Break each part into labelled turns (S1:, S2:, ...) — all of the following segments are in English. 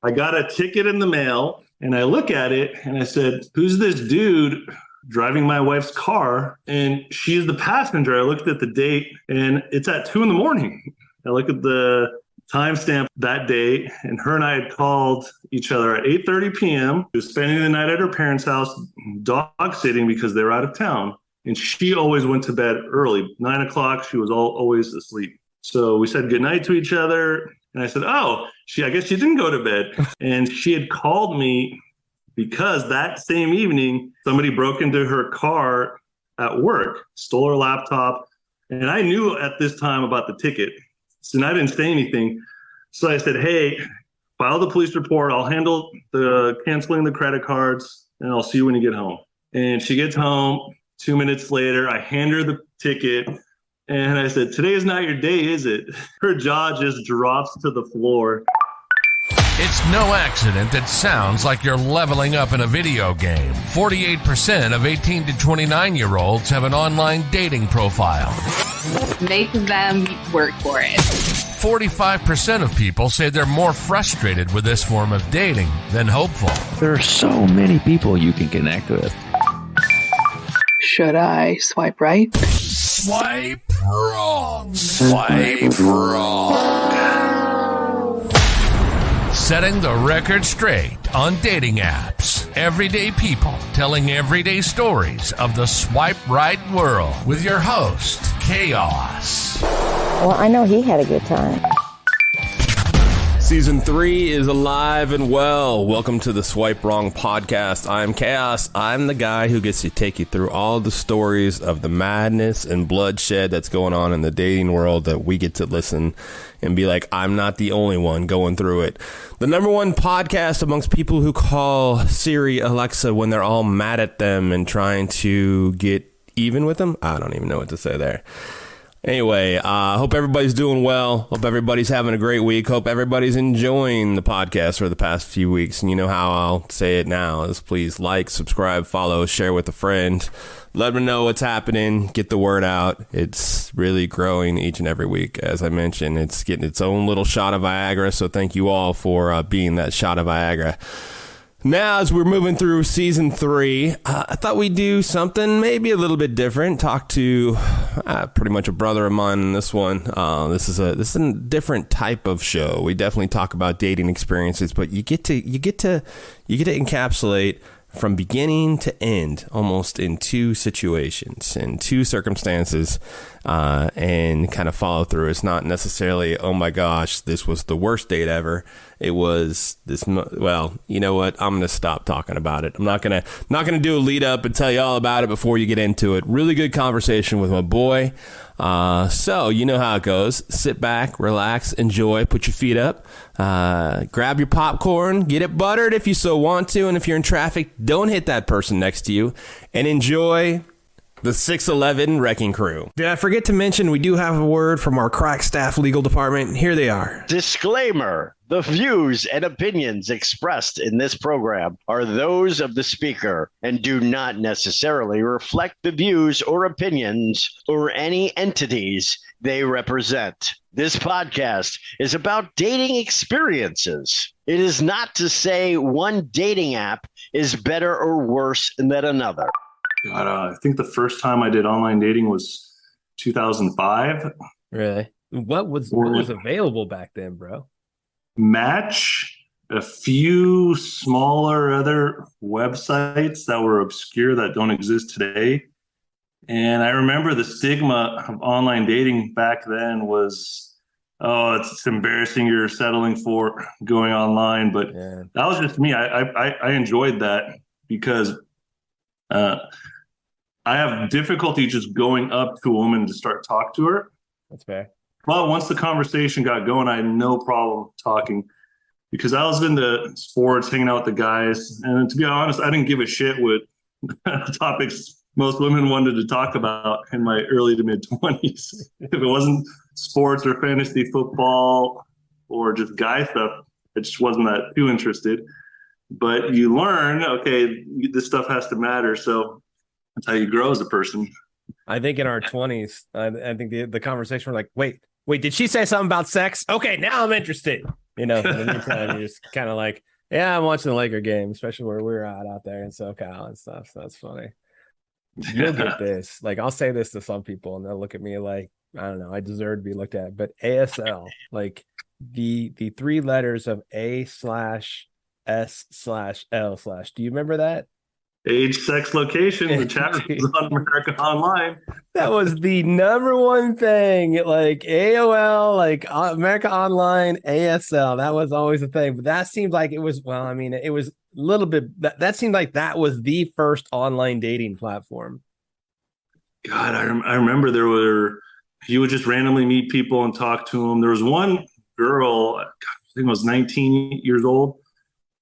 S1: I got a ticket in the mail and I look at it and I said, who's this dude driving my wife's car? And she's the passenger. I looked at the date and it's at 2 a.m. I look at the timestamp that day, and her and I had called each other at 8:30 p.m. She was spending the night at her parents' house, dog sitting because they were out of town. And she always went to bed early, 9 o'clock. She was always asleep. So we said goodnight to each other. And I said, I guess she didn't go to bed. And she had called me because that same evening, somebody broke into her car at work, stole her laptop. And I knew at this time about the ticket. So I didn't say anything. So I said, hey, file the police report. I'll handle the canceling the credit cards, and I'll see you when you get home. And she gets home. 2 minutes later, I hand her the ticket. And I said, today is not your day, is it? Her jaw just drops to the floor.
S2: It's no accident that sounds like you're leveling up in a video game. 48% of 18 to 29-year-olds have an online dating profile.
S3: Make them work for it.
S2: 45% of people say they're more frustrated with this form of dating than hopeful.
S4: There are so many people you can connect with.
S5: Should I swipe right?
S2: Swipe wrong. Swipe wrong. Setting the record straight on dating apps. Everyday people telling everyday stories of the swipe right world with your host, Chaos.
S6: Well, I know he had a good time.
S7: Season 3 is alive and well. Welcome to the Swipe Wrong podcast. I'm Chaos. I'm the guy who gets to take you through all the stories of the madness and bloodshed that's going on in the dating world that we get to listen and be like, I'm not the only one going through it. The number one podcast amongst people who call Siri Alexa when they're all mad at them and trying to get even with them. I don't even know what to say there. Anyway, hope everybody's doing well. Hope everybody's having a great week. Hope everybody's enjoying the podcast for the past few weeks. And you know how I'll say it now is please like, subscribe, follow, share with a friend. Let them know what's happening. Get the word out. It's really growing each and every week. As I mentioned, it's getting its own little shot of Viagra. So thank you all for being that shot of Viagra. Now, as we're moving through season 3, I thought we'd do something maybe a little bit different. Talk to pretty much a brother of mine in this one. This is a different type of show. We definitely talk about dating experiences, but you get to encapsulate from beginning to end, almost in two situations, in two circumstances, and kind of follow through. It's not necessarily, oh my gosh, this was the worst date ever. It was this. Well, you know what? I'm going to stop talking about it. I'm not going to do a lead up and tell you all about it before you get into it. Really good conversation with my boy. So you know how it goes. Sit back, relax, enjoy, put your feet up, grab your popcorn, get it buttered if you so want to. And if you're in traffic, don't hit that person next to you, and enjoy the 611 Wrecking Crew.
S8: Did I forget to mention we do have a word from our crack staff legal department? Here they are.
S9: Disclaimer. The views and opinions expressed in this program are those of the speaker and do not necessarily reflect the views or opinions or any entities they represent. This podcast is about dating experiences. It is not to say one dating app is better or worse than another.
S1: God, I think the first time I did online dating was 2005.
S10: Really? What was available back then, bro?
S1: Match, a few smaller other websites that were obscure that don't exist today. And I remember the stigma of online dating back then was, oh, it's embarrassing you're settling for going online. But yeah, that was just me. I enjoyed that because I have difficulty just going up to a woman to start talk to her.
S10: That's fair.
S1: But once the conversation got going, I had no problem talking because I was into sports, hanging out with the guys. And to be honest, I didn't give a shit what topics most women wanted to talk about in my early to mid 20s. If it wasn't sports or fantasy football or just guy stuff, I just wasn't that too interested. But you learn, okay, this stuff has to matter. So that's how you grow as a person.
S10: I think in our 20s, I think the conversation, we're like, wait, did she say something about sex? Okay, now I'm interested. In the meantime, you're just kind of like, yeah, I'm watching the Laker game, especially where we're out there in SoCal and stuff. So that's funny. You'll get this. Like, I'll say this to some people, and they'll look at me like, I don't know, I deserve to be looked at. But ASL, like the three letters of A/S/L/. Do you remember that?
S1: Age, sex, location. The chat room is on America Online.
S10: That was the number one thing. Like AOL, like America Online, ASL. That was always a thing. But that seemed like it was. Well, I mean, it was a little bit. That seemed like that was the first online dating platform.
S1: God, I remember there were. You would just randomly meet people and talk to them. There was one girl, I think it was 19 years old.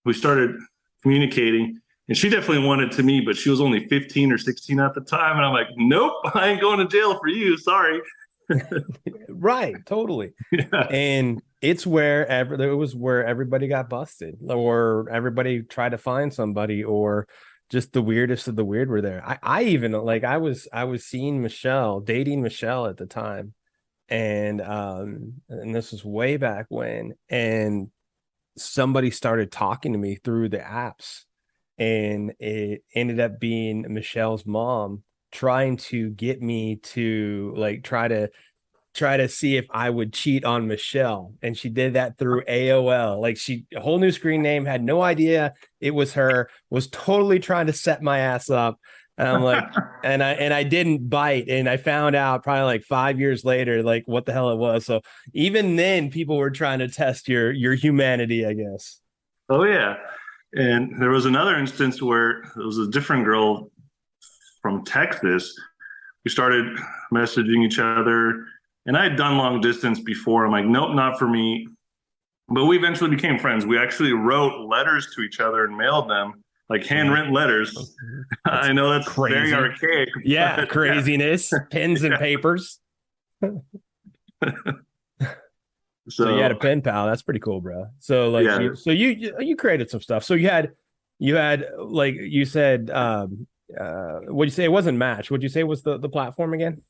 S1: We started communicating. And she definitely wanted to me, but she was only 15 or 16 at the time. And I'm like, nope, I ain't going to jail for you. Sorry.
S10: Right. Totally. Yeah. And it was where everybody got busted, or everybody tried to find somebody, or just the weirdest of the weird were there. I even like, I was dating Michelle at the time. And this was way back when, and somebody started talking to me through the apps. And it ended up being Michelle's mom trying to get me to like try to see if I would cheat on Michelle. And she did that through AOL. Like, a whole new screen name, had no idea it was her, was totally trying to set my ass up. And I'm like, and I didn't bite. And I found out probably like 5 years later, like what the hell it was. So even then people were trying to test your humanity, I guess.
S1: Oh yeah. And there was another instance where it was a different girl from Texas. We started messaging each other, and I had done long distance before. I'm like, nope, not for me. But we eventually became friends. We actually wrote letters to each other and mailed them, like handwritten letters. I know that's
S10: crazy.
S1: Very archaic.
S10: Yeah, craziness. Yeah. Pens and papers. So you had a pen pal. That's pretty cool, bro. So like, yeah. You created some stuff. So you had like you said, what'd you say? It wasn't Match. What'd you say was the platform again?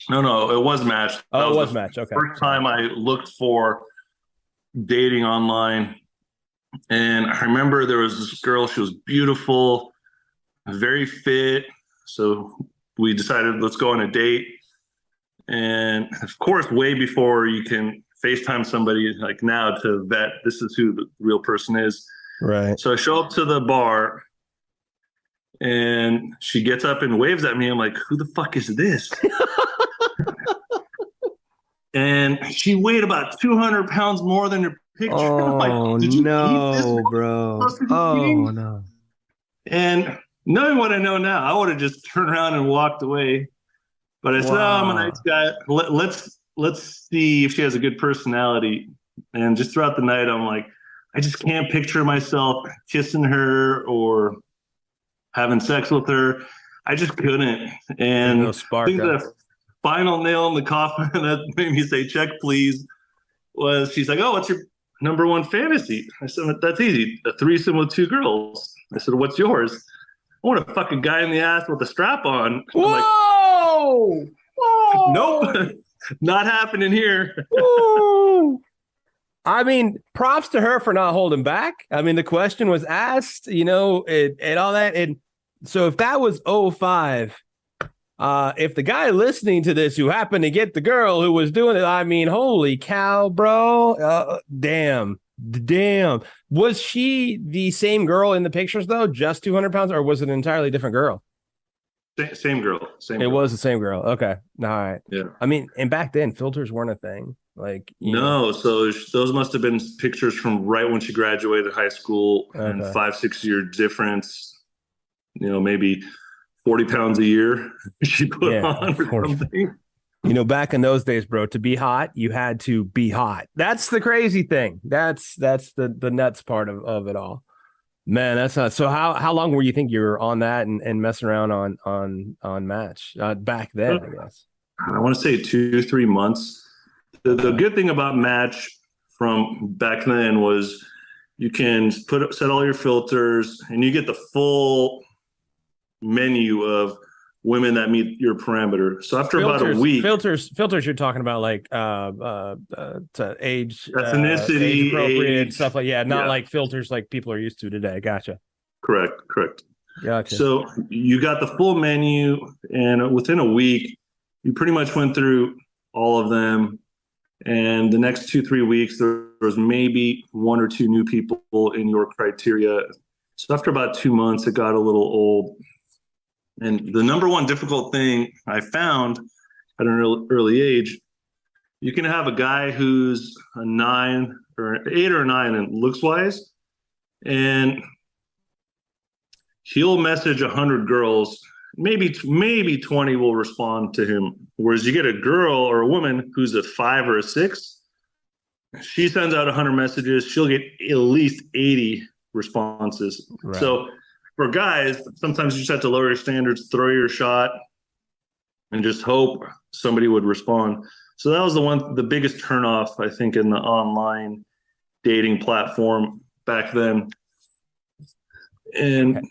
S1: No, it was Match.
S10: Oh, it was Match. Okay.
S1: First time I looked for dating online, and I remember there was this girl. She was beautiful, very fit. So we decided, let's go on a date. And of course, way before you can FaceTime somebody like now to vet, this is who the real person is.
S10: Right.
S1: So I show up to the bar, and she gets up and waves at me. I'm like, who the fuck is this? And she weighed about 200 pounds more than her picture.
S10: Oh, like, did you eat this, bro? Oh, no.
S1: And knowing what I know now, I would have just turned around and walked away. But I said, I'm a nice guy. Let's see if she has a good personality. And just throughout the night, I'm like, I just can't picture myself kissing her or having sex with her. I just couldn't. And
S10: no spark,
S1: I think the final nail in the coffin that made me say, check, please, was she's like, oh, what's your number one fantasy? I said, that's easy. A threesome with two girls. I said, what's yours? I want to fuck a guy in the ass with a strap on.
S10: Whoa! Whoa!
S1: Nope. Not happening here.
S10: I mean, props to her for not holding back. I mean, the question was asked, and all that. And so if that was 05, if the guy listening to this who happened to get the girl who was doing it, I mean, holy cow, bro. Damn. Was she the same girl in the pictures, though? Just 200 pounds? Or was it an entirely different girl?
S1: Same girl.
S10: It was the same girl. Okay. All right.
S1: Yeah.
S10: I mean, and back then, filters weren't a thing. Like,
S1: no. So those must have been pictures from right when she graduated high school, and 5-6 year difference, maybe 40 pounds a year she put on or something.
S10: Back in those days, bro, to be hot, you had to be hot. That's the crazy thing. That's the nuts part of it all. Man, that's not so. How long were you think you were on that and messing around on Match back then? I guess
S1: I want to say 2-3 months. The good thing about Match from back then was you can set all your filters and you get the full menu of women that meet your parameter. So after about a week,
S10: filters, you're talking about like to age,
S1: ethnicity,
S10: age appropriate
S1: age,
S10: stuff like not like filters like people are used to today. Gotcha.
S1: Correct.
S10: Gotcha.
S1: So you got the full menu, and within a week, you pretty much went through all of them. And the next 2-3 weeks, there was maybe 1 or 2 new people in your criteria. So after about 2 months, it got a little old. And the number one difficult thing I found at an early age, you can have a guy who's a 9 or 8 or 9 and looks wise, and he'll message 100 girls. Maybe 20 will respond to him. Whereas you get a girl or a woman who's a 5 or a 6, she sends out 100 messages. She'll get at least 80 responses. Right. So for guys, sometimes you just have to lower your standards, throw your shot, and just hope somebody would respond. So that was the biggest turnoff, I think, in the online dating platform back then. And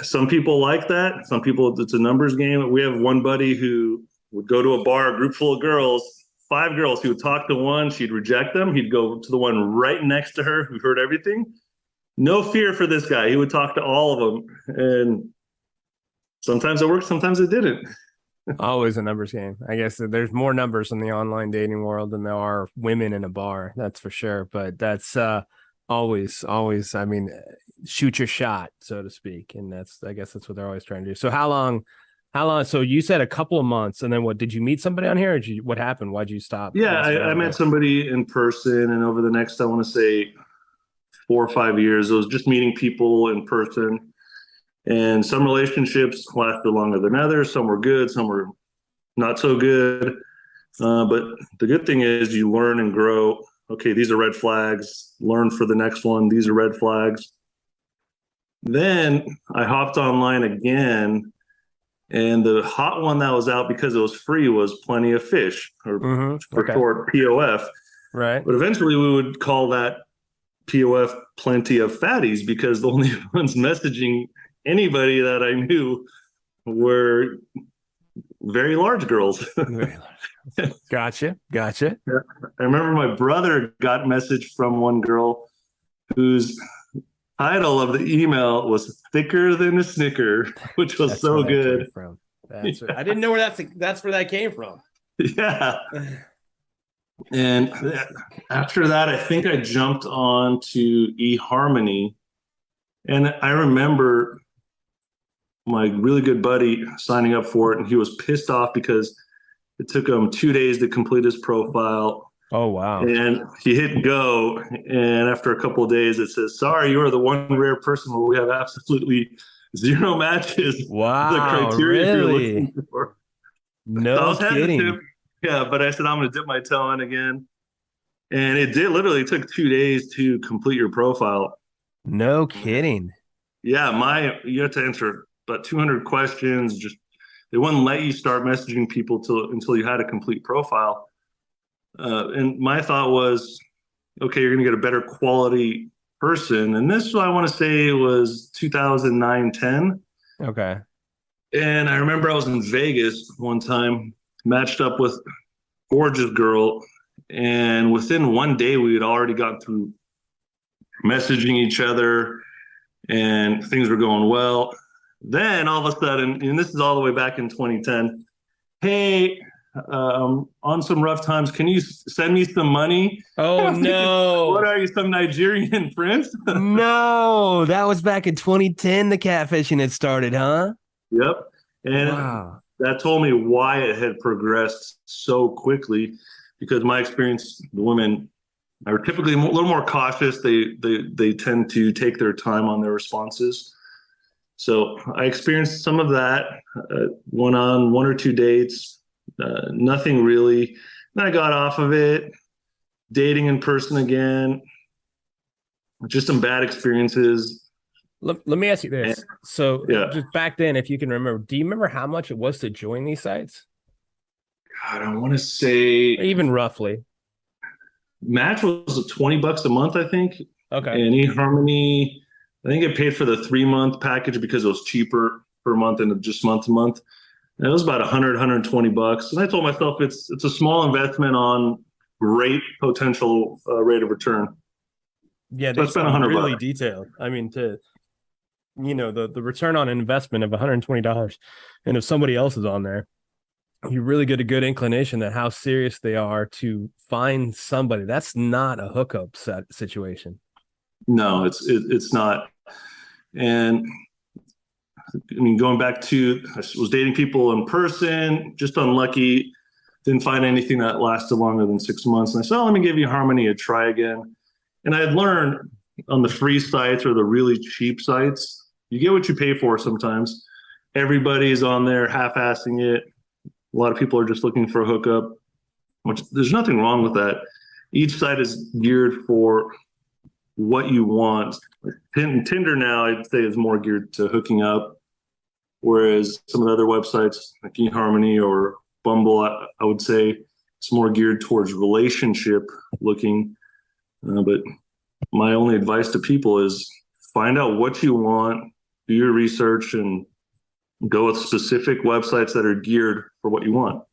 S1: some people like that. Some people, it's a numbers game. We have one buddy who would go to a bar, a group full of girls, 5 girls. He would talk to one, she'd reject them. He'd go to the one right next to her who heard everything. No fear for this guy. He would talk to all of them. And sometimes it worked, sometimes it didn't.
S10: Always a numbers game. I guess there's more numbers in the online dating world than there are women in a bar. That's for sure. But that's always, I mean, shoot your shot, so to speak. And I guess that's what they're always trying to do. So how long, so you said a couple of months, and then what, did you meet somebody on here, or what happened? Why'd you stop?
S1: Yeah, I met somebody in person, and over the next, I want to say 4 or 5 years, it was just meeting people in person. And some relationships lasted longer than others. Some were good, some were not so good. But the good thing is you learn and grow. Okay, these are red flags. Learn for the next one. These are red flags. Then I hopped online again, and the hot one that was out because it was free was Plenty of Fish, or for short, POF.
S10: Right.
S1: But eventually we would call that POF Plenty of Fatties, because the only ones messaging anybody that I knew were very large girls.
S10: Very large. Gotcha.
S1: I remember my brother got a message from one girl whose title of the email was "Thicker Than a Snicker," which was so good.
S10: I didn't know where that's where that came from.
S1: Yeah. And after that, I think I jumped on to eHarmony, and I remember my really good buddy signing up for it, and he was pissed off because it took him 2 days to complete his profile.
S10: Oh, wow.
S1: And he hit go, and after a couple of days, it says, "Sorry, you are the one rare person where we have absolutely 0 matches."
S10: Wow,
S1: the criteria
S10: really?
S1: you're looking for.
S10: No kidding.
S1: Yeah, but I said, I'm going to dip my toe in again. And it literally took 2 days to complete your profile.
S10: No kidding.
S1: Yeah, you have to answer about 200 questions. Just they wouldn't let you start messaging people until you had a complete profile. And my thought was, okay, you're going to get a better quality person. And this, I want to say, was 2009-10.
S10: Okay.
S1: And I remember I was in Vegas one time, matched up with a gorgeous girl. And within 1 day, we had already gotten through messaging each other, and things were going well. Then all of a sudden, and this is all the way back in 2010, "Hey, on some rough times, can you send me some money?"
S10: Oh, no.
S1: What are you, some Nigerian prince?
S10: No, that was back in 2010 the catfishing had started, huh?
S1: Yep. And that told me why it had progressed so quickly, because my experience, the women are typically a little more cautious. They tend to take their time on their responses. So I experienced some of that, went on 1 or 2 dates, nothing really. Then I got off of it, dating in person again, just some bad experiences.
S10: Let me ask you this. So just back then, if you can remember, do you remember how much it was to join these sites?
S1: God, I want to say,
S10: even roughly.
S1: Match was $20 a month, I think.
S10: Okay.
S1: And eHarmony, I think it paid for the 3-month package because it was cheaper per month and just month to month. And it was about 120 bucks. And I told myself it's a small investment on great potential rate of return.
S10: Yeah,
S1: So I
S10: they
S1: spent
S10: sound
S1: 100
S10: really
S1: bucks.
S10: detailed. I mean, the return on investment of $120, and if somebody else is on there, you really get a good inclination that how serious they are to find somebody. That's not a hookup situation.
S1: No, it's not. And I mean, going back to, I was dating people in person, just unlucky, didn't find anything that lasted longer than 6 months. And I said, oh, let me give you Harmony a try again. And I had learned on the free sites or the really cheap sites, you get what you pay for sometimes. Everybody's on there half-assing it. A lot of people are just looking for a hookup, which there's nothing wrong with that. Each site is geared for what you want. Tinder now, I'd say, is more geared to hooking up, whereas some of the other websites like eHarmony or Bumble, I would say it's more geared towards relationship looking. But my only advice to people is find out what you want, do your research, and go with specific websites that are geared for what you want.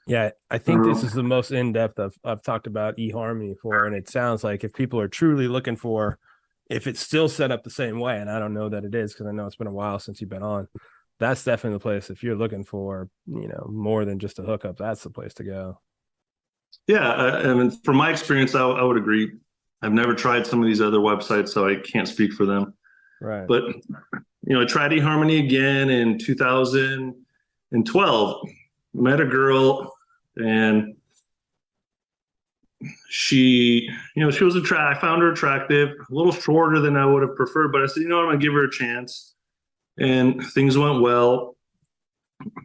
S10: Yeah, I think this is the most in-depth I've talked about eHarmony for, and it sounds like if people are truly looking for, if it's still set up the same way, and I don't know that it is because I know it's been a while since you've been on, that's definitely the place. If you're looking for, more than just a hookup, that's the place to go.
S1: Yeah, I mean, from my experience, I would agree. I've never tried some of these other websites, so I can't speak for them.
S10: Right.
S1: But, I tried eHarmony again in 2012, met a girl, and she was I found her attractive, a little shorter than I would have preferred, but I said, I'm going to give her a chance. And things went well.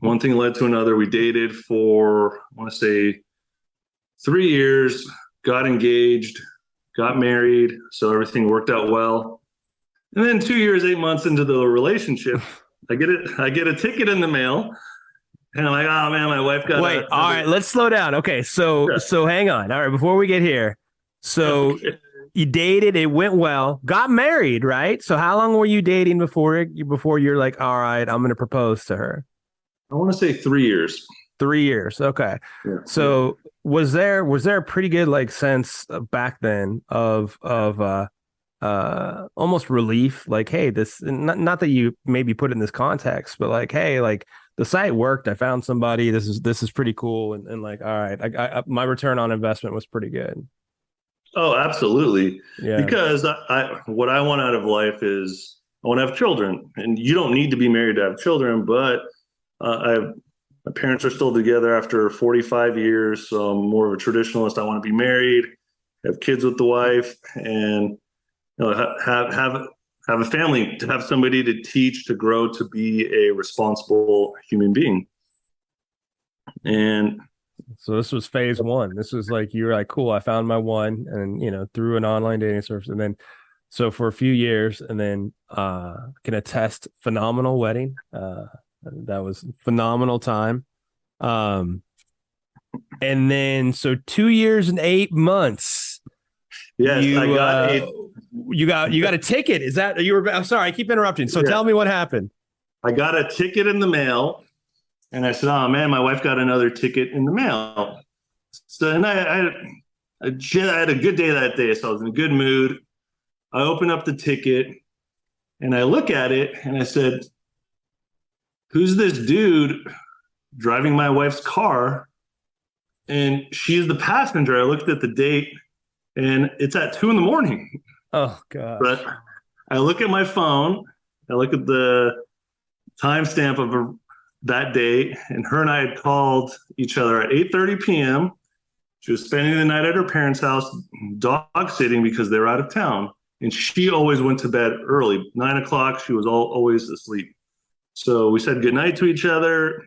S1: One thing led to another. We dated for, I want to say, 3 years, got engaged, got married. So everything worked out well. And then 2 years, 8 months into the relationship, I get a ticket in the mail. And I'm like, oh man, my wife got.
S10: Wait, all right, let's slow down. Okay, so hang on. All right, before we get here, so you dated, it went well, got married, right? So how long were you dating before you're like, all right, I'm going to propose to her?
S1: I want to say 3 years.
S10: 3 years, okay. Yeah. So was there a pretty good sense back then of almost relief, like, hey, this not that you maybe put it in this context, but like, hey, like, the site worked. I found somebody. This is pretty cool. And like, all right, I my return on investment was pretty good.
S1: Oh, absolutely.
S10: Yeah.
S1: Because what I want out of life is I want to have children, and you don't need to be married to have children. But my parents are still together after 45 years, so I'm more of a traditionalist. I want to be married, have kids with the wife, and have a family, to have somebody to teach, to grow, to be a responsible human being. And
S10: so this was phase one. This was like, you were like, cool, I found my one, and through an online dating service. And then so for a few years, and then can attest, phenomenal wedding. That was phenomenal time. And then so 2 years and 8 months.
S1: Yes,
S10: you got a ticket. Is that I'm sorry, I keep interrupting. So tell me what happened.
S1: I got a ticket in the mail, and I said, oh man, my wife got another ticket in the mail. So, and I had a good day that day, so I was in a good mood. I open up the ticket and I look at it and I said, who's this dude driving my wife's car? And she's the passenger. I looked at the date and it's at 2 a.m.
S10: Oh, God.
S1: But I look at my phone, I look at the timestamp of that day, and her and I had called each other at 8:30 p.m. She was spending the night at her parents' house, dog sitting because they were out of town. And she always went to bed early, 9 o'clock. She was always asleep. So we said goodnight to each other.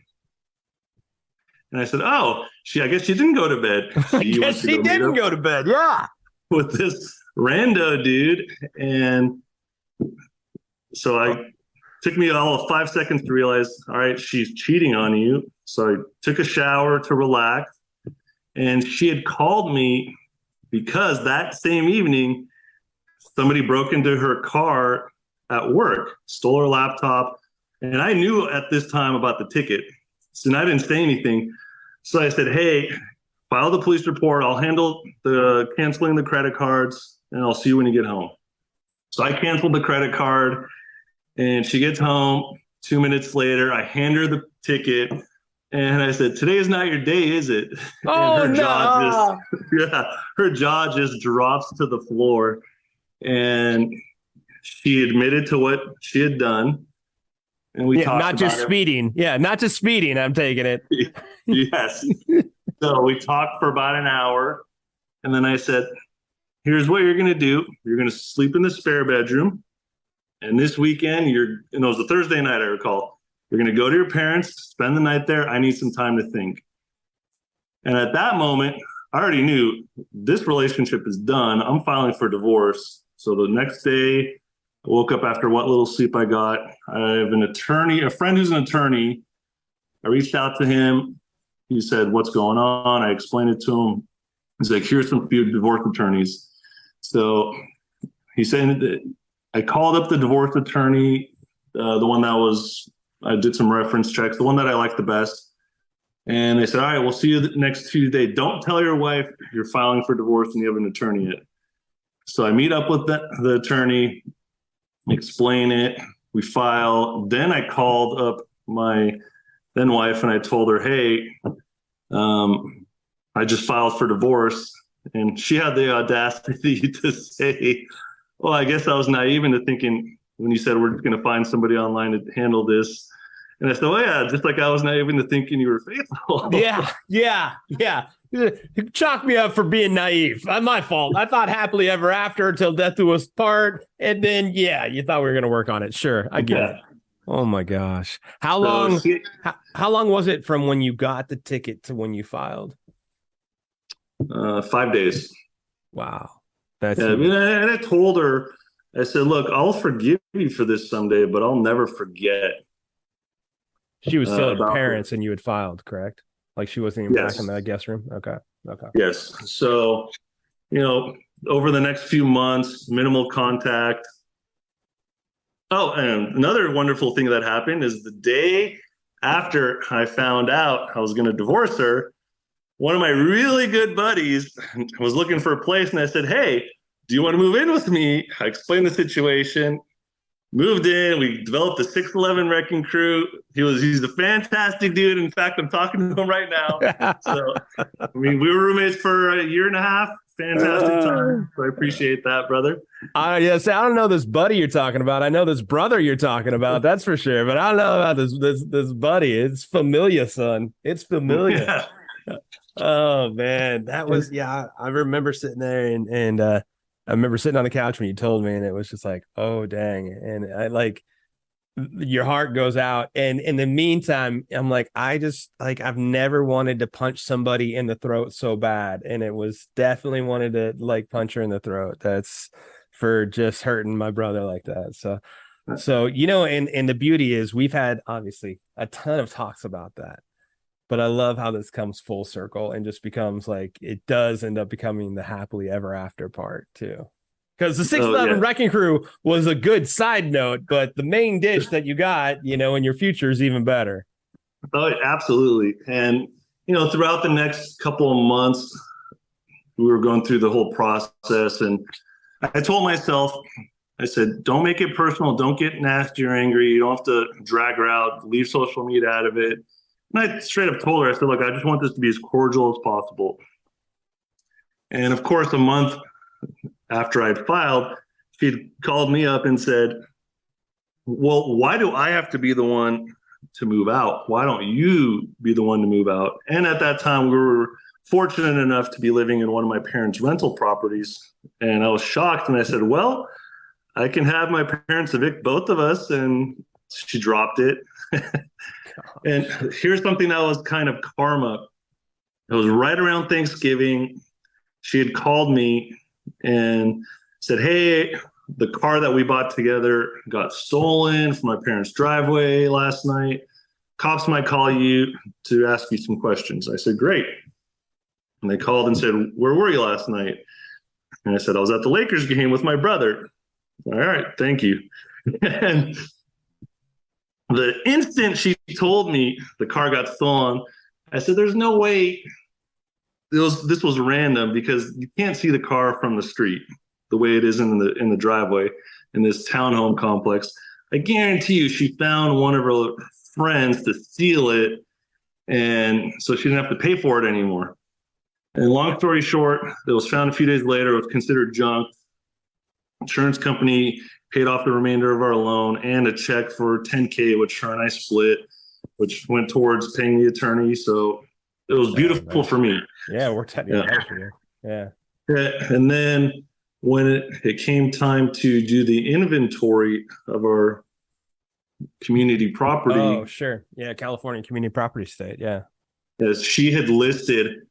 S1: And I said, oh, I guess she didn't go to bed.
S10: I guess she didn't go to bed. Yeah.
S1: With this rando dude. And so took me all of 5 seconds to realize, all right, she's cheating on you. So I took a shower to relax. And she had called me because that same evening, somebody broke into her car at work, stole her laptop. And I knew at this time about the ticket. So I didn't say anything. So I said, hey, file the police report. I'll handle the canceling the credit cards, and I'll see you when you get home. So I canceled the credit card, and she gets home. 2 minutes later, I hand her the ticket, and I said, "Today is not your day, is it?"
S10: Oh,
S1: and
S10: no.
S1: her jaw just drops to the floor, and she admitted to what she had done, and we talked
S10: not
S1: about
S10: just
S1: it.
S10: speeding. Yeah, not just speeding. I'm taking it.
S1: Yes. So we talked for about an hour, and then I said, "Here's what you're going to do. You're going to sleep in the spare bedroom, and this weekend, and it was a Thursday night, I recall. You're going to go to your parents, spend the night there. I need some time to think." And at that moment, I already knew this relationship is done. I'm filing for divorce. So the next day, I woke up after what little sleep I got. I have an attorney, a friend who's an attorney. I reached out to him. He said, "What's going on?" I explained it to him. He's like, "Here's some few divorce attorneys." So he said, I called up the divorce attorney, the one that I did some reference checks, the one that I liked the best. And they said, "All right, we'll see you next Tuesday. Don't tell your wife you're filing for divorce and you have an attorney yet." So I meet up with the attorney, explain it, we file. Then I called up my then wife and I told her, "Hey, I just filed for divorce." And she had the audacity to say, "Well, I guess I was naive into thinking when you said we're just going to find somebody online to handle this." And I said, "Oh, yeah, just like I was naive into thinking you were faithful."
S10: Yeah. Chalk me up for being naive. Not my fault. I thought happily ever after until death do us part. And then, you thought we were going to work on it. Sure, I get it. Oh, my gosh. How long was it from when you got the ticket to when you filed?
S1: 5 days.
S10: Wow. That's
S1: and I told her, I said, "Look, I'll forgive you for this someday, but I'll never forget."
S10: She was still at her parents and you had filed, correct? Like she wasn't even back in the guest room? Okay.
S1: Yes. So, over the next few months, minimal contact. Oh, and another wonderful thing that happened is the day after I found out I was going to divorce her, one of my really good buddies was looking for a place, and I said, "Hey, do you want to move in with me?" I explained the situation. Moved in. We developed a 6'11" wrecking crew. He's a fantastic dude. In fact, I'm talking to him right now. So, we were roommates for a year and a half. Fantastic time. So I appreciate that, brother.
S10: Yes, I don't know this buddy you're talking about. I know this brother you're talking about. That's for sure. But I don't know about this buddy. It's familiar, son. It's familiar. Yeah. Oh man, that was I remember sitting there and I remember sitting on the couch when you told me, and it was just like, oh dang. And I your heart goes out. And in the meantime, I'm like, I've never wanted to punch somebody in the throat so bad. And it was definitely wanted to punch her in the throat. That's for just hurting my brother like that. So, and the beauty is we've had obviously a ton of talks about that. But I love how this comes full circle and just becomes it does end up becoming the happily ever after part too. Because the 6'11" wrecking crew was a good side note, but the main dish that you got, in your future is even better.
S1: Oh, absolutely. And, throughout the next couple of months, we were going through the whole process. And I told myself, I said, don't make it personal. Don't get nasty or angry. You don't have to drag her out, leave social media out of it. And I straight up told her, I said, "Look, I just want this to be as cordial as possible." And of course, a month after I'd filed, she called me up and said, "Well, why do I have to be the one to move out? Why don't you be the one to move out?" And at that time, we were fortunate enough to be living in one of my parents' rental properties. And I was shocked. And I said, "Well, I can have my parents evict both of us." And she dropped it. And here's something that was kind of karma. It was right around Thanksgiving. She had called me and said, "Hey, the car that we bought together got stolen from my parents' driveway last night. Cops might call you to ask you some questions." I said, "Great." And they called and said, "Where were you last night?" And I said, "I was at the Lakers game with my brother." "All right, thank you." And The instant she told me the car got stolen, I said, "There's no way this was random because you can't see the car from the street the way it is in the driveway in this townhome complex. I guarantee you, she found one of her friends to steal it, and so she didn't have to pay for it anymore." And long story short, it was found a few days later. It was considered junk. Insurance company paid off the remainder of our loan and a check for $10K, which her and I split, which went towards paying the attorney. So it was beautiful for me.
S10: Yeah, we're technically here. Yeah.
S1: And then when it came time to do the inventory of our community property.
S10: Oh, sure. Yeah, California Community Property State. Yeah.
S1: As she had listed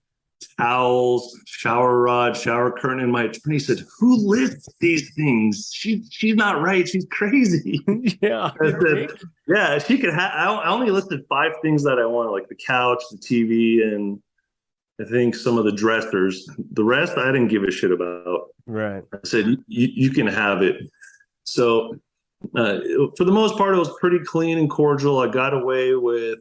S1: towels, shower rod, shower curtain, and my attorney said, "Who lists these things? She's not right. She's crazy."
S10: Yeah.
S1: I said, "Yeah, she could have." I only listed 5 things that I wanted, like the couch, the TV, and I think some of the dressers. The rest I didn't give a shit about.
S10: Right.
S1: I said, you can have it. So for the most part, it was pretty clean and cordial. I got away with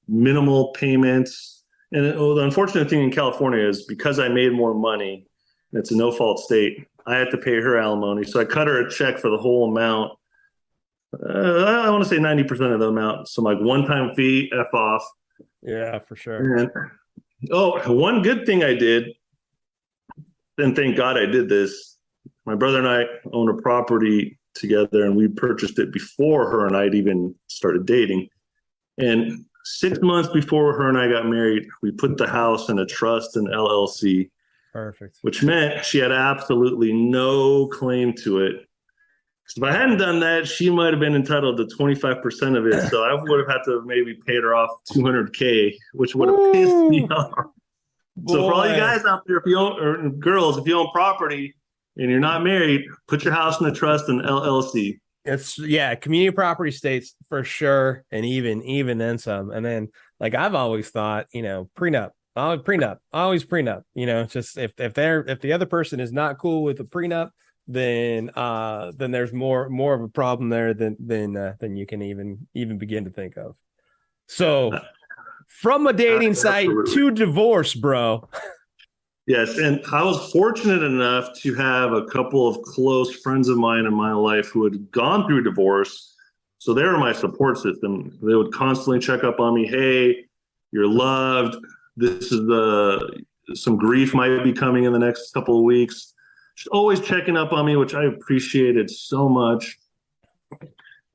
S1: minimal payments. And the unfortunate thing in California is because I made more money, and it's a no-fault state, I had to pay her alimony. So I cut her a check for the whole amount. I want to say 90% of the amount. So like one-time fee, F off.
S10: Yeah, for sure.
S1: And, one good thing I did, and thank God I did this. My brother and I own a property together, and we purchased it before her and I had even started dating. And 6 months before her and I got married, we put the house in a trust and LLC.
S10: Perfect.
S1: Which meant she had absolutely no claim to it. If I hadn't done that, she might have been entitled to 25% of it. So I would have had to have maybe paid her off $200K, which would have pissed me off. Boy. So for all you guys out there, if you own, or girls, if you own property and you're not married, put your house in a trust and LLC.
S10: It's community property states for sure, and even then some. And then like I've always thought, prenup, always prenup. Just if the other person is not cool with a prenup, then there's more of a problem there than you can even begin to think of. So from a dating site to divorce, bro.
S1: Yes, and I was fortunate enough to have a couple of close friends of mine in my life who had gone through divorce. So they were my support system. They would constantly check up on me. Hey, you're loved. This is some grief might be coming in the next couple of weeks. Just always checking up on me, which I appreciated so much.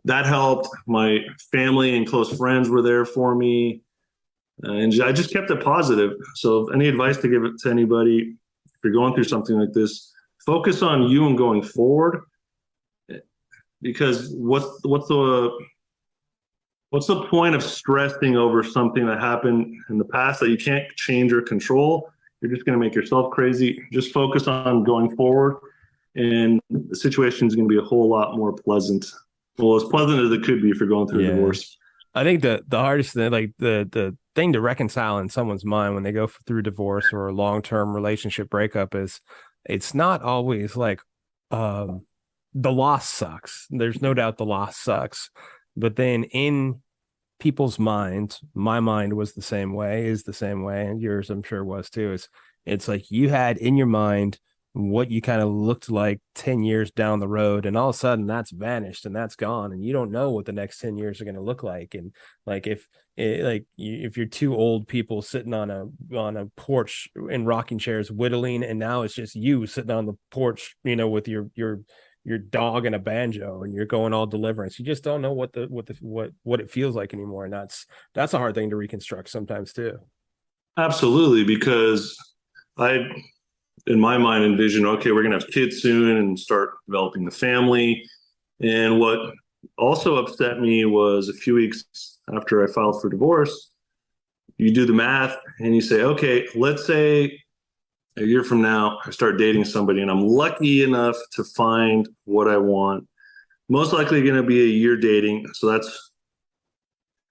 S1: That helped. My family and close friends were there for me. And I just kept it positive. So any advice to give it to anybody, if you're going through something like this, focus on you and going forward. Because what's the point of stressing over something that happened in the past that you can't change or control? You're just going to make yourself crazy. Just focus on going forward, and the situation is going to be a whole lot more pleasant. Well, as pleasant as it could be if you're going through a divorce.
S10: I think the hardest thing, like the thing to reconcile in someone's mind when they go through divorce or a long-term relationship breakup is it's not always like the loss sucks. There's no doubt the loss sucks. But then in people's minds, my mind was the same way, and yours I'm sure was too. It's like you had in your mind what you kind of looked like 10 years down the road, and all of a sudden that's vanished and that's gone, and you don't know what the next 10 years are going to look like. And like if you're two old people sitting on a porch in rocking chairs whittling, and now it's just you sitting on the porch, with your dog and a banjo, and you're going all deliverance, you just don't know what it feels like anymore. And that's a hard thing to reconstruct sometimes too.
S1: Absolutely, because I, in my mind, envision, okay, we're going to have kids soon and start developing the family. And what also upset me was a few weeks after I filed for divorce, you do the math and you say, okay, let's say a year from now, I start dating somebody and I'm lucky enough to find what I want. Most likely going to be a year dating. So that's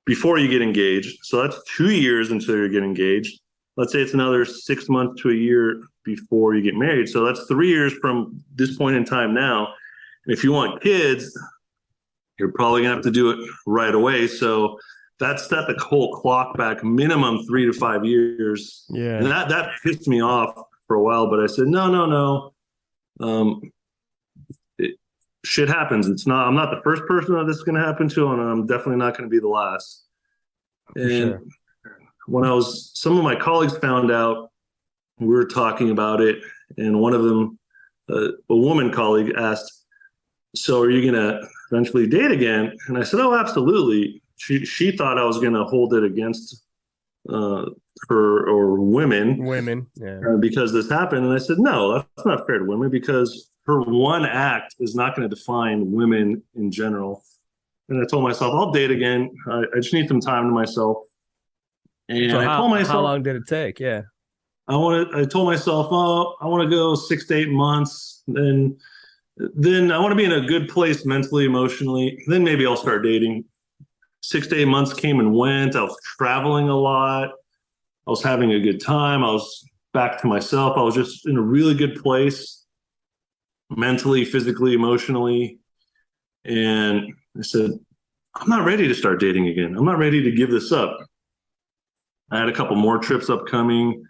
S1: before you get engaged. So that's 2 years until you get engaged. Let's say it's another 6 months to a year before you get married. So that's 3 years from this point in time now. And if you want kids, you're probably gonna have to do it right away. So that set the whole clock back minimum 3 to 5 years.
S10: Yeah.
S1: And that pissed me off for a while, but I said, no. Shit happens. I'm not the first person that this is going to happen to, and I'm definitely not going to be the last. And
S10: sure.
S1: When some of my colleagues found out, we were talking about it, and one of them, a woman colleague, asked, "So are you going to eventually date again?" And I said, "Oh, absolutely." She thought I was going to hold it against her or women,
S10: yeah.
S1: Because this happened. And I said, no, that's not fair to women, because her one act is not going to define women in general. And I told myself, I'll date again. I just need some time to myself. And
S10: So
S1: I told myself,
S10: how long did it take? Yeah.
S1: I told myself, I want to go 6 to 8 months. Then I want to be in a good place mentally, emotionally. Then maybe I'll start dating. 6 to 8 months came and went. I was traveling a lot. I was having a good time. I was back to myself. I was just in a really good place, mentally, physically, emotionally. And I said, I'm not ready to start dating again. I'm not ready to give this up. I had a couple more trips upcoming,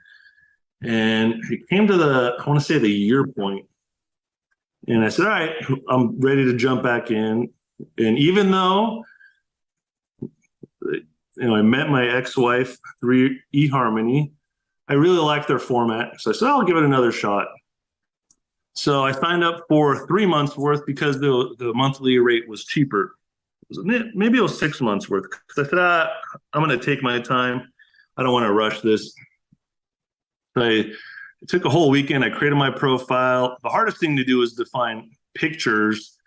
S1: and it came to I want to say the year point. And I said, all right, I'm ready to jump back in. And even though I met my ex-wife through eHarmony, I really liked their format. So I said, I'll give it another shot. So I signed up for 3 months worth because the monthly rate was cheaper. Maybe it was 6 months worth. Because I said, I'm going to take my time. I don't want to rush this. It took a whole weekend. I created my profile. The hardest thing to do is to find pictures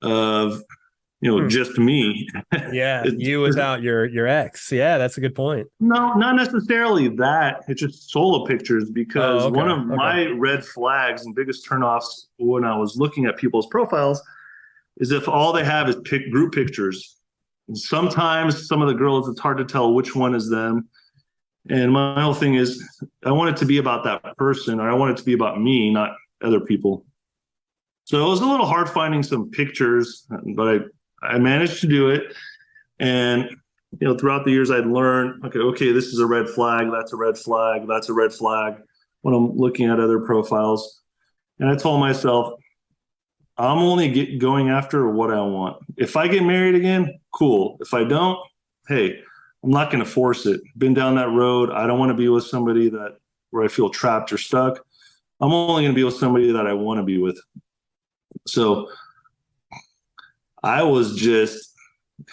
S1: of just me.
S10: Yeah, you without your ex. Yeah, that's a good point.
S1: No, not necessarily that. It's just solo pictures, because one of my red flags and biggest turnoffs when I was looking at people's profiles is if all they have is group pictures. And sometimes some of the girls, it's hard to tell which one is them. And my whole thing is I want it to be about that person, or I want it to be about me, not other people. So it was a little hard finding some pictures, but I managed to do it. And, throughout the years, I'd learned, okay, this is a red flag. That's a red flag. That's a red flag when I'm looking at other profiles. And I told myself, I'm only going after what I want. If I get married again, cool. If I don't, hey, I'm not going to force it. Been down that road. I don't want to be with somebody where I feel trapped or stuck. I'm only going to be with somebody that I want to be with. So I was just,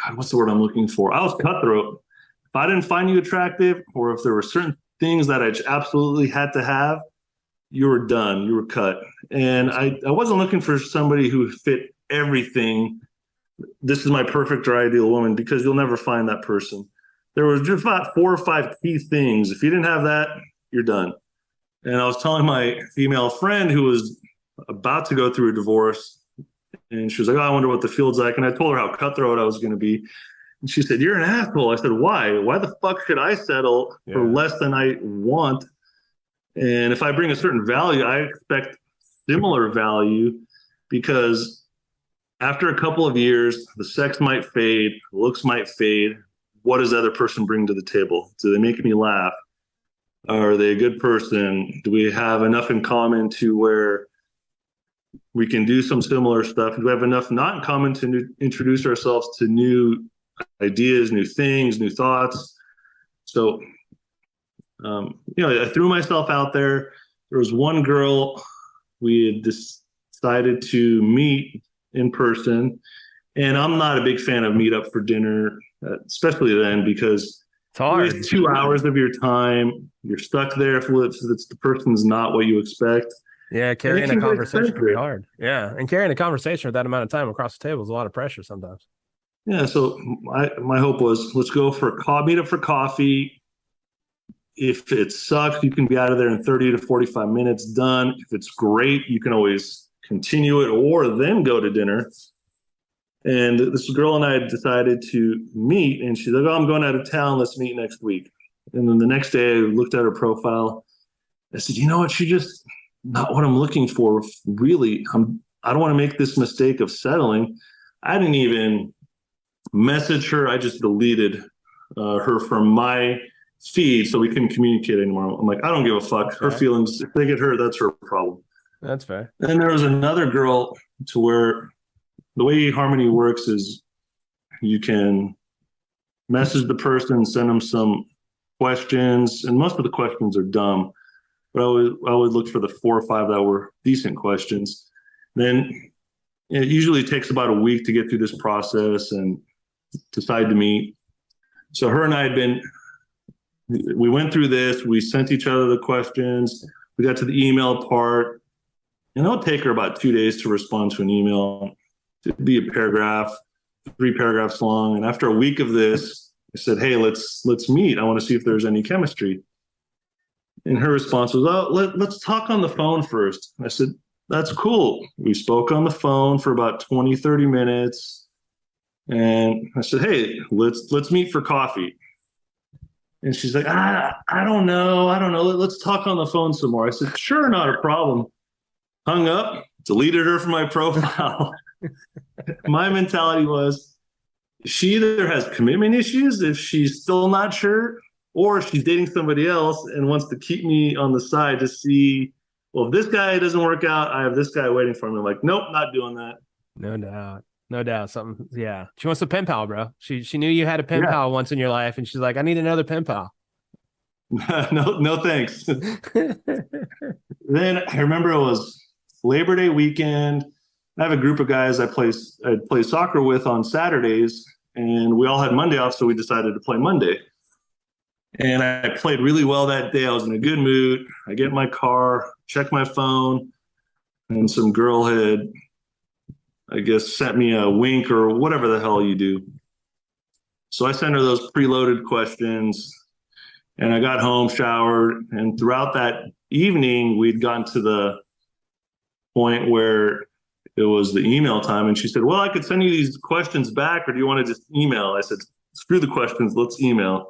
S1: God, what's the word I'm looking for? I was cutthroat. If I didn't find you attractive, or if there were certain things that I absolutely had to have, you were done. You were cut. And I wasn't looking for somebody who fit everything. This is my perfect or ideal woman, because you'll never find that person. There was just about 4 or 5 key things. If you didn't have that, you're done. And I was telling my female friend who was about to go through a divorce, and she was like, I wonder what the field's like. And I told her how cutthroat I was going to be. And she said, you're an asshole. I said, why? Why the fuck should I settle for less than I want? And if I bring a certain value, I expect similar value, because after a couple of years, the sex might fade, looks might fade. What does the other person bring to the table? Do they make me laugh? Are they a good person? Do we have enough in common to where we can do some similar stuff? Do we have enough not in common to introduce ourselves to new ideas, new things, new thoughts? So, I threw myself out there. There was one girl we had decided to meet in person, and I'm not a big fan of meet up for dinner, especially then, because
S10: it's hard.
S1: It's 2 hours of your time. You're stuck there if the person's not what you expect.
S10: Yeah, carrying a conversation can be hard. Yeah, and carrying a conversation with that amount of time across the table is a lot of pressure sometimes.
S1: Yeah, so my hope was, let's go for meet up for coffee. If it sucks, you can be out of there in 30 to 45 minutes, done. If it's great, you can always continue it or then go to dinner. And this girl and I had decided to meet, and she's like, I'm going out of town. Let's meet next week. And then the next day I looked at her profile. I said, you know what? She just not what I'm looking for. Really, I don't want to make this mistake of settling. I didn't even message her. I just deleted her from my feed so we couldn't communicate anymore. I'm like, I don't give a fuck. Her feelings, if they get hurt, that's her problem.
S10: That's fair.
S1: And there was another girl to where the way Harmony works is you can message the person, send them some questions, and most of the questions are dumb. But I would look for the 4 or 5 that were decent questions. Then it usually takes about a week to get through this process and decide to meet. So her and I we went through this. We sent each other the questions. We got to the email part, and it'll take her about 2 days to respond to an email. It'd be a paragraph, 3 paragraphs long. And after a week of this, I said, hey, let's meet. I want to see if there's any chemistry. And her response was, oh, let's talk on the phone first. I said, that's cool. We spoke on the phone for about 20, 30 minutes. And I said, hey, let's meet for coffee. And she's like, I don't know. Let's talk on the phone some more. I said, sure, not a problem. Hung up, deleted her from my profile. My mentality was, she either has commitment issues if she's still not sure, or she's dating somebody else and wants to keep me on the side to see, well, if this guy doesn't work out, I have this guy waiting for me. I'm like, nope, not doing that.
S10: No doubt. Something. Yeah. She wants a pen pal, bro. She knew you had a pen pal once in your life, and she's like, I need another pen pal.
S1: No, thanks. Then I remember it was Labor Day weekend. I have a group of guys I play soccer with on Saturdays, and we all had Monday off, so we decided to play Monday. And I played really well that day. I was in a good mood. I get in my car, check my phone, and some girl had, I guess, sent me a wink or whatever the hell you do. So I sent her those preloaded questions, and I got home, showered, and throughout that evening, we'd gotten to the point where it was the email time, and she said, well, I could send you these questions back, or do you want to just email? I said, screw the questions, let's email.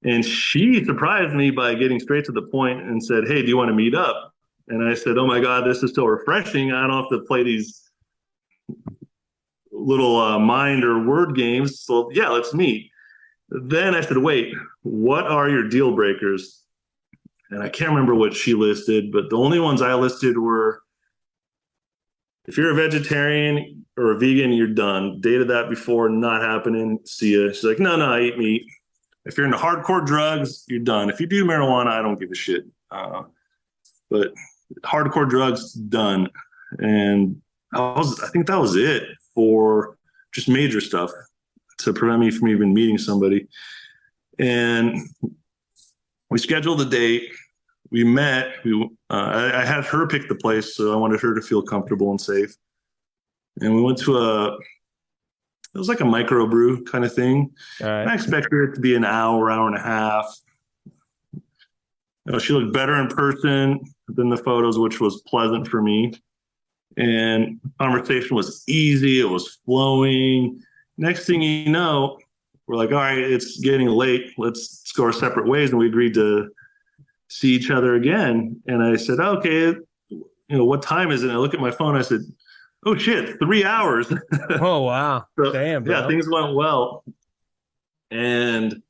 S1: And she surprised me by getting straight to the point and said, hey, do you want to meet up? And I said, oh my God, this is so refreshing. I don't have to play these little mind or word games. So yeah, let's meet. Then I said, wait, what are your deal breakers? And I can't remember what she listed, but the only ones I listed were, if you're a vegetarian or a vegan, you're done. Dated that before, not happening. See ya. She's like, no, I eat meat. If you're into hardcore drugs, you're done. If you do marijuana, I don't give a shit. But hardcore drugs, done. And I think that was it for just major stuff to prevent me from even meeting somebody. And we scheduled a date. We met. I had her pick the place, so I wanted her to feel comfortable and safe. And we went to it was like a microbrew kind of thing. And I expected it to be an hour and a half. She looked better in person than the photos, which was pleasant for me. And conversation was easy. It was flowing. Next thing you know, we're like, all right, it's getting late. Let's go our separate ways. And we agreed to see each other again. And I said, okay, what time is it? And I look at my phone. I said, oh shit, 3 hours.
S10: Oh, wow.
S1: So,
S10: damn, bro.
S1: Yeah, things went well. And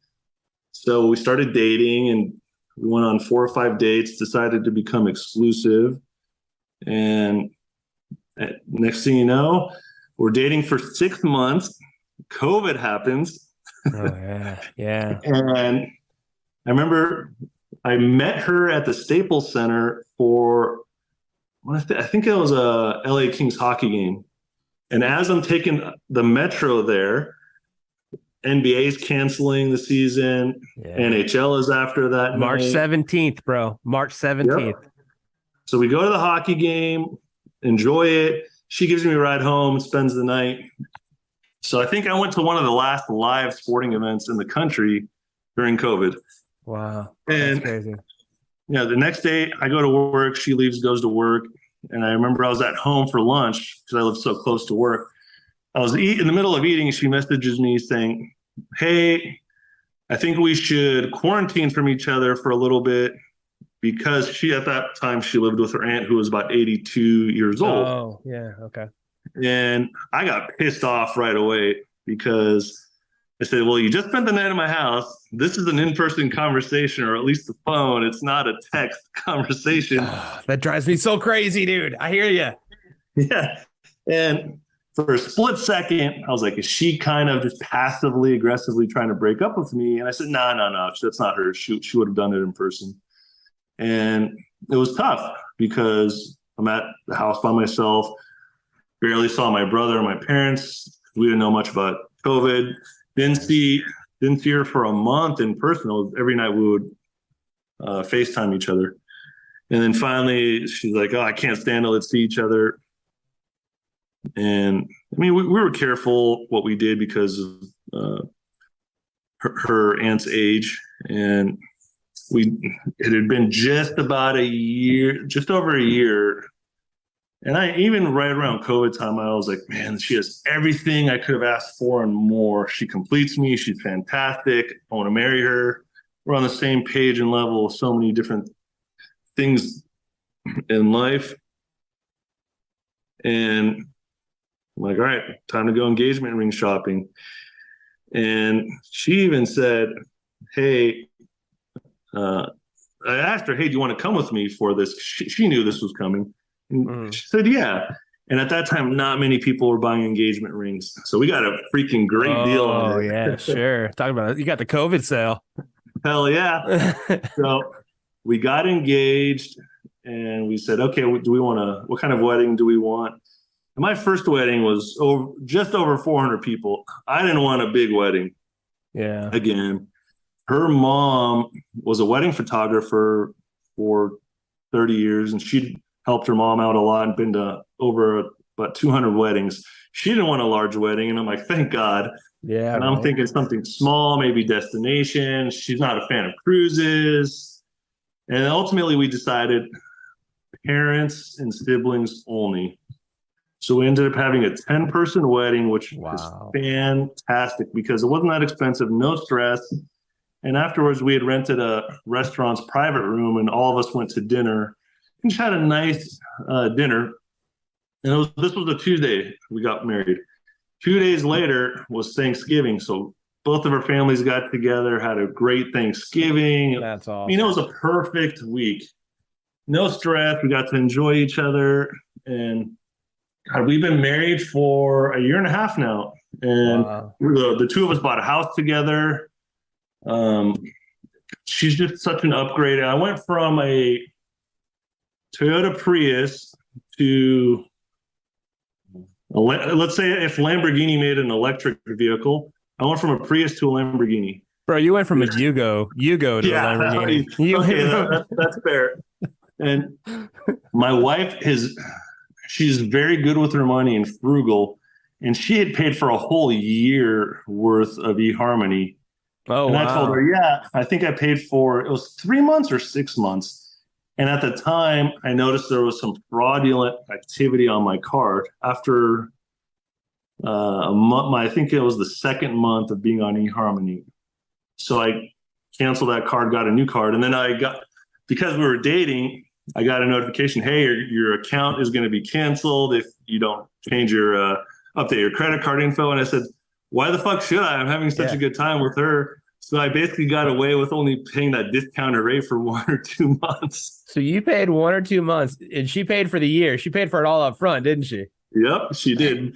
S1: so we started dating, and we went on 4 or 5 dates, decided to become exclusive. And next thing you know, we're dating for 6 months. COVID happens.
S10: Oh, yeah.
S1: And I remember I met her at the Staples Center for, I think it was a LA Kings hockey game. And as I'm taking the metro there, NBA's canceling the season. Yeah. NHL is after that.
S10: March 17th, bro. March 17th. Yep.
S1: So we go to the hockey game, enjoy it. She gives me a ride home, spends the night. So I think I went to one of the last live sporting events in the country during COVID.
S10: Wow. That's crazy.
S1: Yeah, the next day I go to work, she leaves, goes to work. And I remember I was at home for lunch because I live so close to work. I was in the middle of eating. She messages me saying, hey, I think we should quarantine from each other for a little bit, because at that time, she lived with her aunt who was about 82 years old.
S10: Oh, yeah. Okay.
S1: And I got pissed off right away because I said, well, you just spent the night at my house. This is an in-person conversation, or at least the phone. It's not a text conversation.
S10: That drives me so crazy, dude. I hear you.
S1: Yeah. And for a split second, I was like, is she kind of just passively, aggressively trying to break up with me? And I said, no, that's not her. She would have done it in person. And it was tough because I'm at the house by myself, barely saw my brother and my parents. We didn't know much about COVID. Didn't see her for a month in person. It was every night we would FaceTime each other. And then finally she's like, oh, I can't stand it. Let's see each other. And I mean, we were careful what we did because of her aunt's age. And it had been just about a year, just over a year. And I, even right around COVID time, I was like, man, she has everything I could have asked for and more. She completes me. She's fantastic. I want to marry her. We're on the same page and level with so many different things in life. And I'm like, all right, time to go engagement ring shopping. And she even said, hey, I asked her, hey, do you want to come with me for this? She knew this was coming. And she said, yeah. And at that time, not many people were buying engagement rings. So we got a freaking great deal on it.
S10: Oh, yeah, sure. Talk about it. You got the COVID sale.
S1: Hell yeah. So we got engaged and we said, okay, what kind of wedding do we want? And my first wedding was just over 400 people. I didn't want a big wedding.
S10: Yeah.
S1: Again, her mom was a wedding photographer for 30 years, and she'd helped her mom out a lot and been to over about 200 weddings. She didn't want a large wedding, and I'm like, thank God.
S10: Yeah.
S1: And I'm thinking something small, maybe destination. She's not a fan of cruises. And ultimately we decided parents and siblings only. So we ended up having a 10-person wedding, which was fantastic because it wasn't that expensive, no stress. And afterwards, we had rented a restaurant's private room, and all of us went to dinner and just had a nice dinner. And this was a Tuesday we got married. 2 days later was Thanksgiving. So both of our families got together, had a great Thanksgiving.
S10: That's awesome.
S1: I mean, it was a perfect week. No stress. We got to enjoy each other. And God, we've been married for a year and a half now. And the two of us bought a house together. She's just such an upgrade. I went from a Toyota Prius to, let's say if Lamborghini made an electric vehicle, I went from a Prius to a Lamborghini.
S10: Bro, you went from a Yugo to a Lamborghini.
S1: Okay, that's fair. And my wife she's very good with her money and frugal, and she had paid for a whole year worth of eHarmony.
S10: Oh,
S1: and I told her, yeah, I think I paid for, it was 3 months or 6 months. And at the time, I noticed there was some fraudulent activity on my card. After a month, I think it was the second month of being on eHarmony. So I canceled that card, got a new card. And then because we were dating, I got a notification, hey, your account is going to be canceled if you don't change update your credit card info. And I said, why the fuck should I? I'm having such a good time with her. So I basically got away with only paying that discounted rate for 1 or 2 months.
S10: So you paid 1 or 2 months, and she paid for the year. She paid for it all up front, didn't she?
S1: Yep, she did.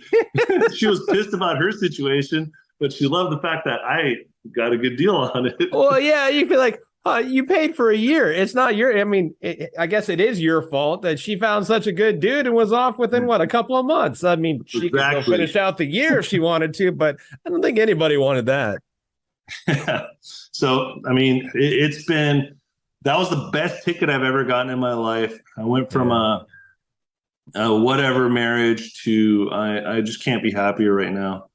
S1: She was pissed about her situation, but she loved the fact that I got a good deal on it.
S10: Well, yeah, you feel like, you paid for a year. It's not I guess it is your fault that she found such a good dude and was off within, a couple of months. I mean, she could go finish out the year if she wanted to, but I don't think anybody wanted that.
S1: So, I mean, that was the best ticket I've ever gotten in my life. I went from a whatever marriage to I just can't be happier right now.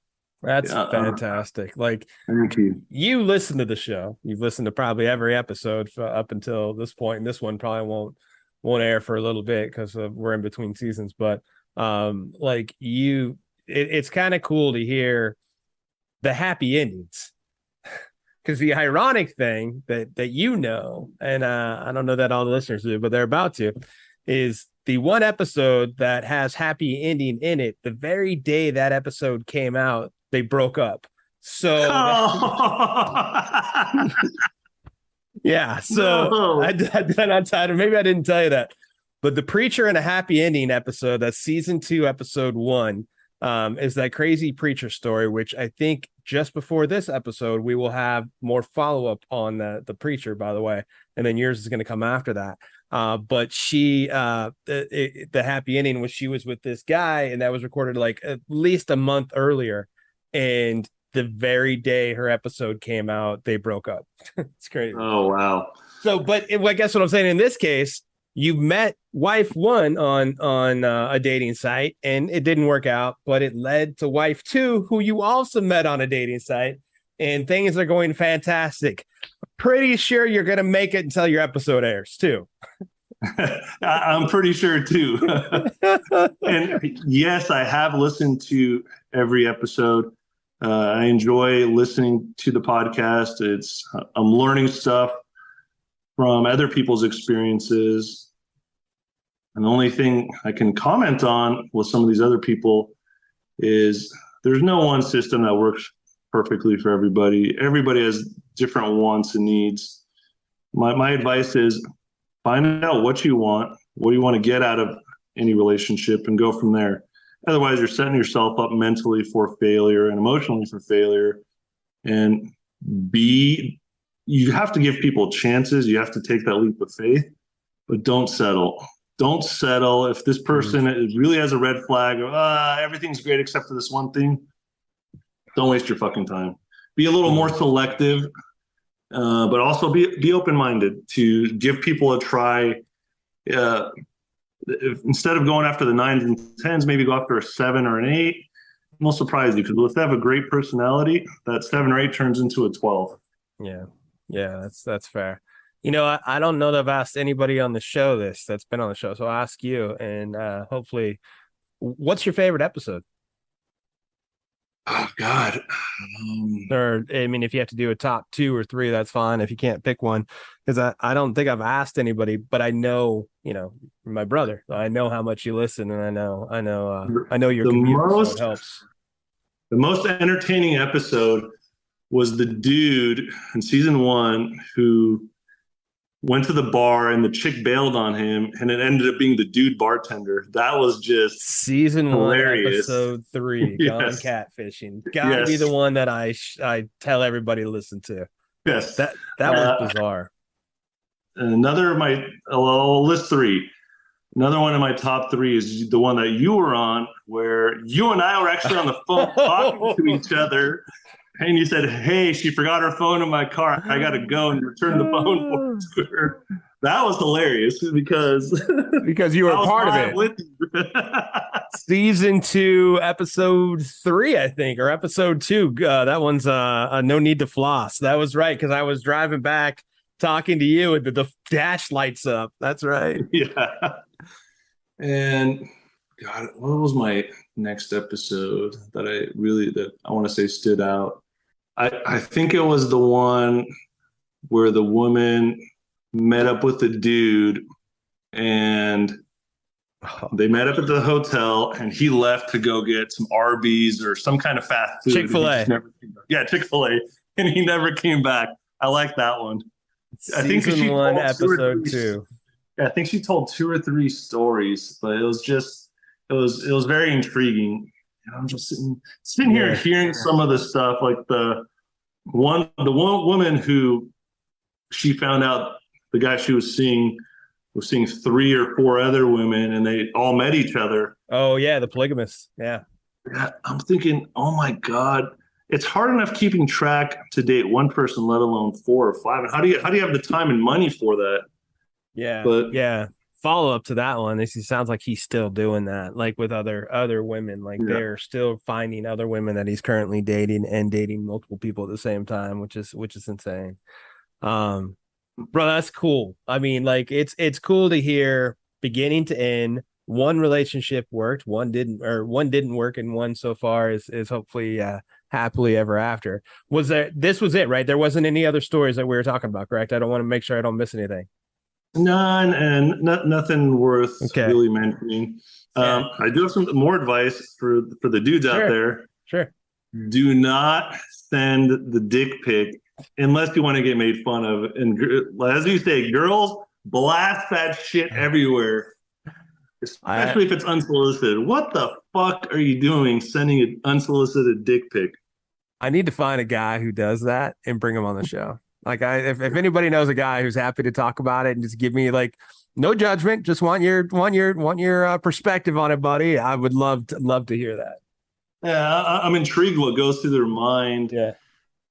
S10: That's fantastic. Like,
S1: thank you.
S10: You listen to the show. You've listened to probably every episode up until this point, and this one probably won't air for a little bit because we're in between seasons. But it's kind of cool to hear the happy endings. Because the ironic thing that and I don't know that all the listeners do, but they're about to, is the one episode that has happy ending in it, the very day that episode came out, they broke up. So yeah, so
S1: No.
S10: I did not tell you. Maybe I didn't tell you that. But the Preacher and a Happy Ending episode, that's season 2, episode 1, is that crazy preacher story, which I think just before this episode, we will have more follow-up on the Preacher, by the way. And then yours is going to come after that. But she, the happy ending was she was with this guy, and that was recorded like at least a month earlier. And the very day her episode came out, they broke up. It's crazy.
S1: Oh, wow.
S10: So, but I guess what I'm saying in this case, you met wife 1 on a dating site, and it didn't work out, but it led to wife 2, who you also met on a dating site, and things are going fantastic. Pretty sure you're going to make it until your episode airs too.
S1: I'm pretty sure too. And yes, I have listened to every episode. I enjoy listening to the podcast. I'm learning stuff from other people's experiences. And the only thing I can comment on with some of these other people is there's no one system that works perfectly for everybody. Everybody has different wants and needs. My advice is find out what you want to get out of any relationship, and go from there. Otherwise, you're setting yourself up mentally for failure and emotionally for failure. And you have to give people chances. You have to take that leap of faith, but don't settle. Don't settle. If this person really has a red flag, everything's great except for this one thing, don't waste your fucking time. Be a little more selective, but also be open-minded to give people a try. Instead of going after the 9s and 10s, maybe go after a 7 or an 8. It'll surprise you, because if they have a great personality, that 7 or 8 turns into a 12.
S10: Yeah, that's fair. You know, I don't know that I've asked anybody on the show that's been on the show, so I'll ask you, and hopefully, what's your favorite episode?
S1: Oh, God.
S10: Or, I mean, if you have to do a top 2 or 3, that's fine. If you can't pick one, because I don't think I've asked anybody, but I know, my brother, I know how much you listen, and I know your commute, so it helps.
S1: The most entertaining episode was the dude in season 1 who went to the bar and the chick bailed on him, and it ended up being the dude bartender. That was just
S10: season
S1: hilarious.
S10: 1, episode 3,
S1: Yes.
S10: Gone Catfishing. Gotta be the one that I tell everybody to listen to.
S1: Yes.
S10: That was bizarre.
S1: Another of my, I'll list 3. Another one of my top 3 is the one that you were on, where you and I were actually on the phone talking to each other. And you said, "Hey, she forgot her phone in my car. I got to go," and return the phone to her. That was hilarious because
S10: you were part of it.
S1: With you.
S10: Season 2, episode 3, I think, or episode 2. That one's No Need to Floss. That was right, because I was driving back talking to you, and the dash lights up. That's right.
S1: Yeah. And God, what was my next episode that I want to say stood out? I think it was the one where the woman met up with the dude, and they met up at the hotel, and he left to go get some Arby's or some kind of fast food.
S10: Chick-fil-A.
S1: Yeah, Chick-fil-A. And he never came back. I like that one.
S10: Season 1, episode 2.
S1: Yeah, I think she told 2 or 3 stories, but it was very intriguing. I'm just sitting here hearing some of the stuff, like the one woman who she found out the guy she was seeing 3 or 4 other women, and they all met each other.
S10: Oh yeah, the polygamist. Yeah.
S1: I'm thinking, oh my God, it's hard enough keeping track to date one person, let alone 4 or 5. And how do you have the time and money for that?
S10: Yeah,
S1: but
S10: yeah. Follow up to that one. It sounds like he's still doing that, like with other women. Like they're still finding other women that he's currently dating and dating multiple people at the same time, which is insane. Bro, that's cool. I mean, like it's cool to hear beginning to end. One relationship worked, one didn't work, and one so far is hopefully happily ever after. This was it, right? There wasn't any other stories that we were talking about, correct? I don't want to make sure I don't miss anything.
S1: None, and nothing worth
S10: Okay.
S1: really mentioning. I do have some more advice for the dudes out there.
S10: Sure.
S1: Do not send the dick pic unless you want to get made fun of. And as you say, girls, blast that shit everywhere, especially if it's unsolicited. What the fuck are you doing sending an unsolicited dick pic?
S10: I need to find a guy who does that and bring him on the show. Like, if anybody knows a guy who's happy to talk about it and just give me like no judgment, just want your perspective on it, buddy. I would love to hear that.
S1: Yeah, I'm intrigued what goes through their mind.
S10: Yeah,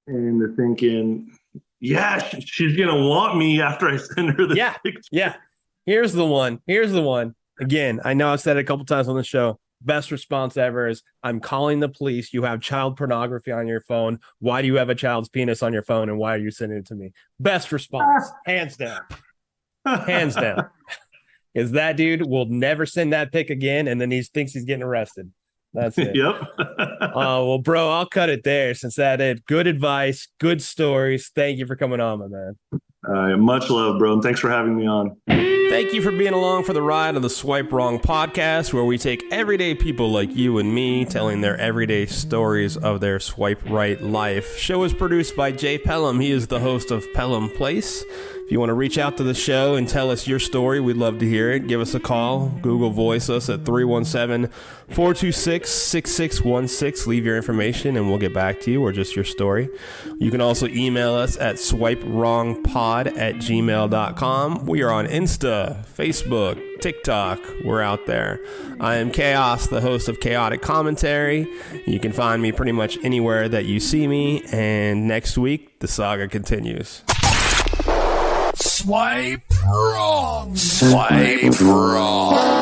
S1: and they're thinking, yeah, she's gonna want me after I send her the picture.
S10: Yeah. Here's the one. Again, I know I've said it a couple times on the show. Best response ever is, I'm calling the police. You have child pornography on your phone. Why do you have a child's penis on your phone? And why are you sending it to me? Best response. Hands down. Hands down. Because that dude will never send that pic again. And then he thinks he's getting arrested. That's it.
S1: Yep.
S10: Well, bro, I'll cut it there since that is good advice, good stories. Thank you for coming on, my man.
S1: Much love, bro. And thanks for having me on.
S7: Thank you for being along for the ride of the Swipe Wrong podcast, where we take everyday people like you and me telling their everyday stories of their swipe right life. Show is produced by Jay Pelham. He is the host of Pelham Place. If you want to reach out to the show and tell us your story, we'd love to hear it. Give us a call. Google Voice us at 317-426-6616. Leave your information and we'll get back to you, or just your story. You can also email us at swipewrongpod@gmail.com. We are on Insta, Facebook, TikTok. We're out there. I am Chaos, the host of Chaotic Commentary. You can find me pretty much anywhere that you see me. And next week, the saga continues.
S2: Swipe wrong. Swipe wrong.